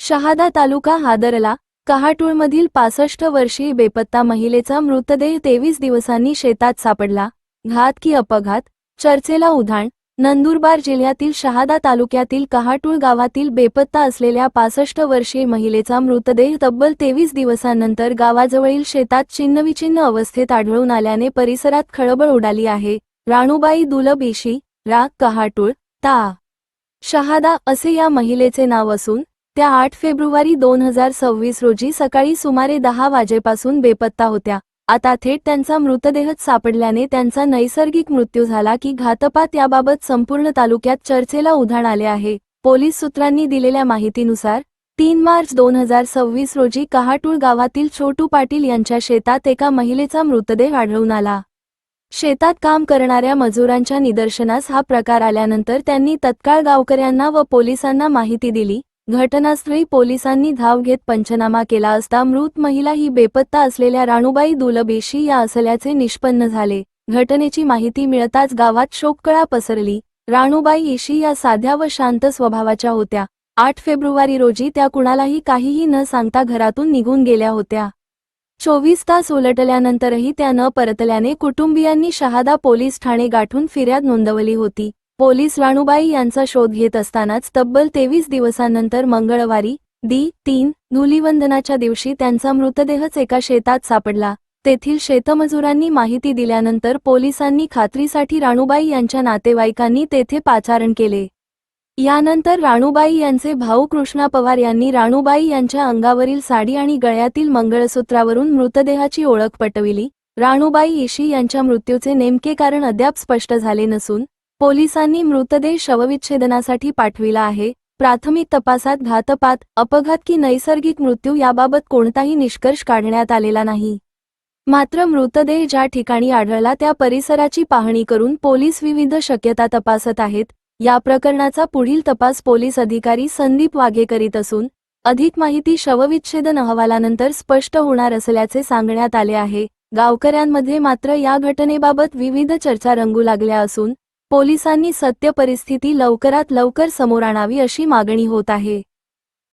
शहादा तालुका हादरला. कहाटूळमधील 65 वर्षीय बेपत्ता महिलेचा मृतदेह 23 दिवसांनी शेतात सापडला. घात की अपघात? चर्चेला उधाण. नंदुरबार जिल्ह्यातील शहादा तालुक्यातील कहाटूळ गावातील बेपत्ता असलेल्या 65 वर्षीय महिलेचा मृतदेह तब्बल 23 दिवसांनंतर गावाजवळील शेतात छिन्नविछिन्न अवस्थेत आढळून आल्याने परिसरात खळबळ उडाली आहे. राणूबाई दुलभ ईशी, रा. कहाटूळ, ता. शहादा असे या महिलेचे नाव असून त्या 8 फेब्रुवारी 2026 रोजी सकाळी सुमारे 10 वाजेपासून बेपत्ता होत्या. आता थेट त्यांचा मृतदेहच सापडल्याने त्यांचा नैसर्गिक मृत्यू झाला की घातपात याबाबत संपूर्ण तालुक्यात चर्चेला उधाण आले आहे. पोलीस सूत्रांनी दिलेल्या माहितीनुसार 3 मार्च 2026 रोजी कहाटूळ गावातील छोटू पाटील यांच्या शेतात एका महिलेचा मृतदेह आढळून आला. शेतात काम करणाऱ्या मजुरांच्या निदर्शनास हा प्रकार आल्यानंतर त्यांनी तत्काळ गावकऱ्यांना व पोलिसांना माहिती दिली. घटनास्थळी पोलिसांनी धाव घेत पंचनामा केला असता मृत महिला ही बेपत्ता असलेल्या राणूबाई दुलभ ईशी या असल्याचे निष्पन्न झाले. घटनेची माहिती मिळताच गावात शोककळा पसरली. राणूबाई ईशी या साध्या व शांत स्वभावाच्या होत्या. 8 फेब्रुवारी रोजी त्या कुणालाही काहीही न सांगता घरातून निघून गेल्या होत्या. 24 तास उलटल्यानंतरही त्या न परतल्याने कुटुंबियांनी शहादा पोलीस ठाणे गाठून फिर्याद नोंदवली होती. पोलीस राणूबाई यांचा शोध घेत असतानाच तब्बल 23 दिवसांनंतर मंगळवारी दि. 3 धुलीवंदनाच्या दिवशी त्यांचा मृतदेहच एका शेतात सापडला. तेथील शेतमजुरांनी माहिती दिल्यानंतर पोलिसांनी खात्रीसाठी राणूबाई यांच्या नातेवाईकांनी तेथे पाचारण केले. यानंतर राणूबाई यांचे भाऊ कृष्णा पवार यांनी राणूबाई यांच्या अंगावरील साडी आणि गळ्यातील मंगळसूत्रावरून मृतदेहाची ओळख पटविली. राणूबाई ईशी यांच्या मृत्यूचे नेमके कारण अद्याप स्पष्ट झाले नसून पोलिसांनी मृतदेह शवविच्छेदनासाठी पाठविला आहे. प्राथमिक तपासात घातपात, अपघात की नैसर्गिक मृत्यू याबाबत कोणताही निष्कर्ष काढण्यात आलेला नाही. मात्र मृतदेह ज्या ठिकाणी आढळला त्या परिसराची पाहणी करून पोलीस विविध शक्यता तपासत आहेत. या प्रकरणाचा पुढील तपास पोलीस अधिकारी संदीप वाघे करीत असून अधिक माहिती शवविच्छेदन अहवालानंतर स्पष्ट होणार असल्याचे सांगण्यात आले आहे. गावकऱ्यांमध्ये मात्र या घटनेबाबत विविध चर्चा रंगू लागल्या असून पोलिसांनी सत्य परिस्थिती लवकरात लवकर समोर आणावी अशी मागणी होत आहे.